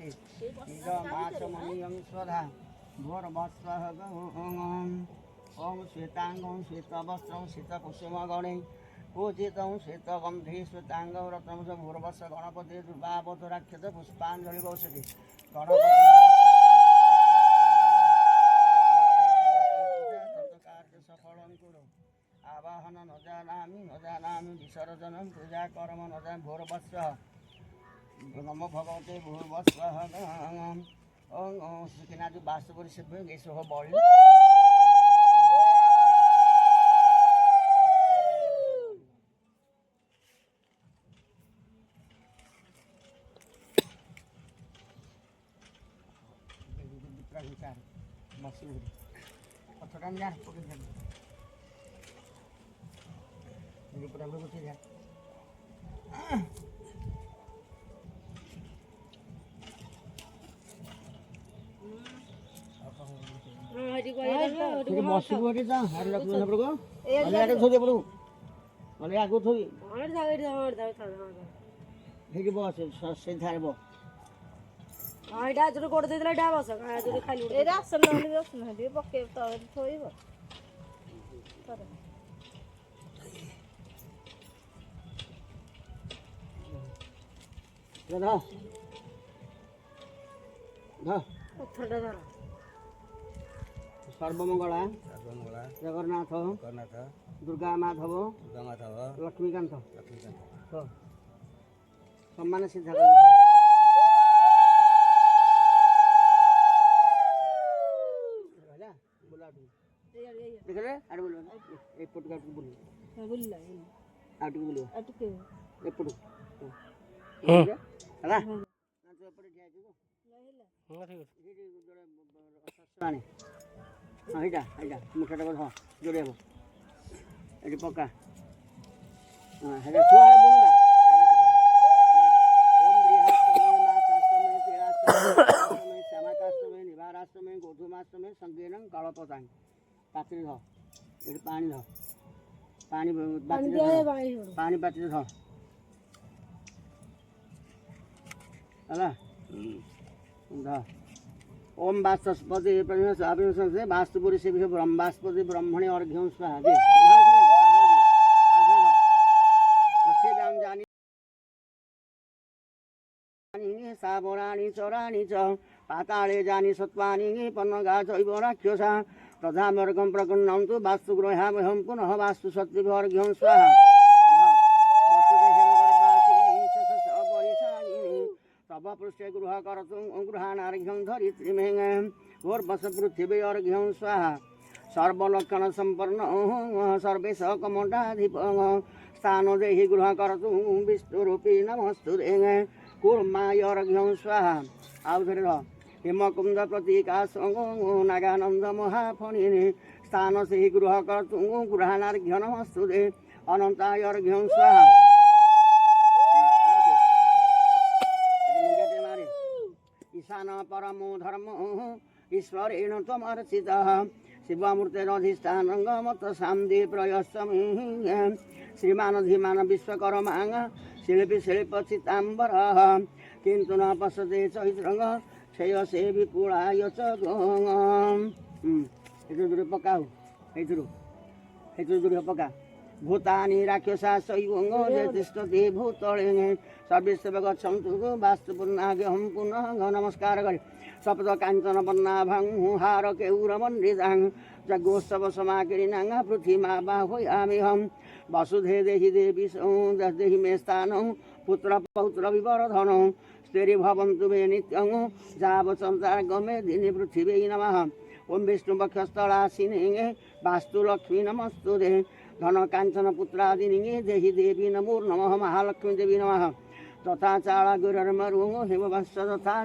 इदमाचमनीयं स्वधा भूर्भुवस्सुवः ॐ श्वेताङ्गं श्वेतवस्त्रं श्वेतकुसुमगणे पूजितं श्वेतगन्धे श्वेताङ्गं रत्नं च भूर्भुवस्स गणपते दुर्वावतराख्यत पुष्पाञ्जलि गौषधि गणपति सफलं कुरु आवाहन न जानामि विसर्जनं पूजा कर्म न जानामि भूर्भुवस्सः नमो भगवते भूर्भुवस्सः ओं श्रीनाथ वास्तुपुरी शिव गेसो बड़ी पत्थर जा बसबू जा थोड़ी पड़ू মানে আগু থই হেডি বস সেই ধারে বস আইডা জুড়ে করে দিলে ডা বস আয় জুড়ে খালি এরা আসল নহলে বস না দি পকে তো থইব দাদা ধা পত্রটা ধর सर्वमंगला सर्वमंगला जगन्नाथ कर्नाथ दुर्गा माधव लक्ष्मीकांत सम्मान सिद्ध এইটা এইটা মুঠাটা বল হ্যাঁ জোরে হবো এটি পকা হ্যাঁ এটা ছুয়া বলবা ওম গৃহাস্তমে মাসাস্তমে তিরাস্তমে শ্যামাকাস্তমে নিবারাস্তমে গৌধুমাস্তমে সংগীনং কালপতাং পাত্রে ধ এটি পানি ধ পানি পানি পাত্রে ধ হলা ধ ओम वास्तुपति से वास्तुपुरी से ब्रह्मास्पति ब्रह्मणे अर्घ्यं स्वाहा सावराणि चराणि च पाताले जानि सत्त्वानि पन्नगा चैव राक्षसा तथा मर्गं प्रकुन्नं तु वास्तुगृहामहं पुनः वास्तु सत्त्विभ्यर्घ्यं स्वाहा तब पृष्ठे गृह कर्तुं गृहाणार्घ्यं धरित्रीमें भूर्भुवस्स पृथिवी अर्घ्यं स्वाहा सर्वलक्षण संपन्न सर्वेश कमण्डाधिप स्थान देहि गृह कर्तुं विष्णुरूपी नमस्तुते कूर्माय अर्घ्यं स्वाहा आउधरे हिमकुंद प्रतीकाश नागानंद महाफणिनि स्थान से गृह कर्तुं गृहाणार्घ्य नमस्तुते अनंताय अर्घ्यं स्वाहा ईशान परमो धर्म ईश्वरेण त्वमर्चितः शिवमूर्तेरधिष्ठानंगमत सामदे प्रयस्समि श्रीमान धीमान विश्वकर्मा शिल्पी शिल्पचिताम्बरः किन्तु न पश्यते चैत्रंग क्षयसे विपुलाय च दूरे पकाऊ दूरे पका भूतानि राक्षसा शैवंग तिष्ठति भूतले सर्वेश्वर गच्छन्तु वास्तुपुर्णाग्यहं पुनः नमस्कार करे सप्त काञ्चन पन्नाभं हार केयूरमण्डितां जगोत्सव समाकिरीणां पृथिमा बाह्वयाम्यहं वसुधे देहि देवी देहि मे स्थानं पुत्र पौत्र विवर्धनं स्थिरी भवन्तु मे नित्यं जावचन्द्रागमे दिने पृथिव्यै नमः ओम विष्णुपक्षस्थलासिने वास्तुलक्ष्मी नमस्तुते धन कांचन पुत्रादिनी देहि देवी नमो नमः महालक्ष्मी देवी नमः तथा चाला गुरर्मरुंग हिमवंश तथा